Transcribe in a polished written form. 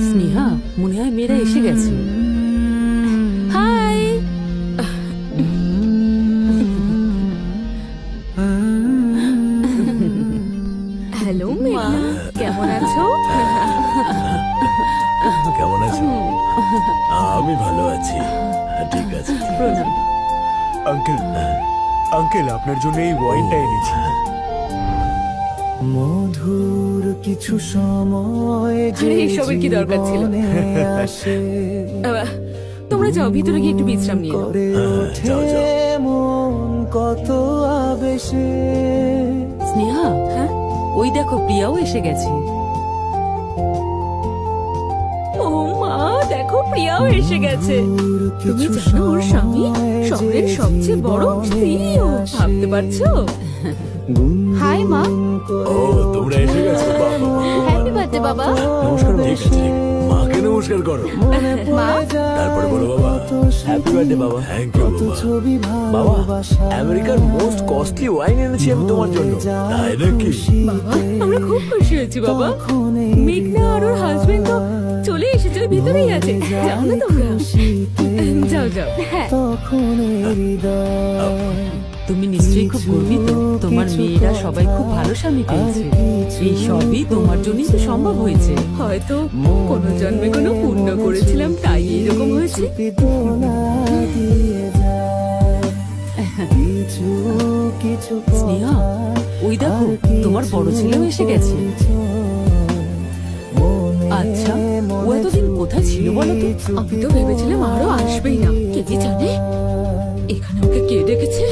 স্নেহা, মনে হয় মেয়েরা এসে গেছে। হাই। হ্যালো মেঘনা, কেমন আছো? কেমন আছো? আমি ভালো আছি। ঠিক আছে। প্রণাম। আঙ্কেল, আঙ্কেল আপনার জন্য এই ওয়াইনটা এনেছি। মধুর কিছু সময় আরে এইসবের কি দরকার ছিল? তোমরা যাও ভিতরে গিয়ে একটু বিশ্রাম নিয়ে নাও। যাও যাও। মন কত আবেশে স্নেহা, হ্যাঁ? ওই দেখো প্রিয়াও এসে গেছে। ও মা, দেখো প্রিয়াও এসে গেছে। তুমি জানো ওর স্বামী শহরের সবচেয়ে বড় সিইও, ভাবতে পারছো? হাই মা। ও, তোমরা এসে গেছো। বাহ, বাহ, বাহ। হ্যাপি বার্থডে বাবা। নমস্কার। ঠিক আছে, মাকে নমস্কার করো। মা, তারপরে বলো বাবা হ্যাপি বার্থডে বাবা। থ্যাংক ইউ বাবা। ছবি বাবা, ভালোবাসা আমেরিকার মোস্ট কস্টলি ওয়াইন এনেছি আমি তোমার জন্য। তাই নাকি? বাবা আমরা খুব খুশি হয়েছি বাবা। মেঘনা আর ওর হাজবেন্ড তো চলে এসেছে, ওই ভিতরেই আছে। যাও না তোমরা, যাও যাও। হ্যাঁ, তখন হৃদয় তুমি নিশ্চয়ই খুব গর্বিত, তোমার মেয়েরা সবাই খুব ভালো স্বামী পেয়েছে। এই সবই তোমার জন্যই তো সম্ভব হয়েছে। হয়তো কোনো জন্মে কোনো পুণ্য করেছিলাম, তাই এরকম হয়েছে। বেদনা দিয়ে যায় কিছু কিছু স্নেহা, ওই দেখো তোমার বড় ছেলেও এসে গেছে। আচ্ছা, ও এতদিন কোথায় ছিল বলো তো? আমি তো ভেবেছিলাম আরো আসবেই না। কে যে জানে এখানে ওকে কে ডেকেছে।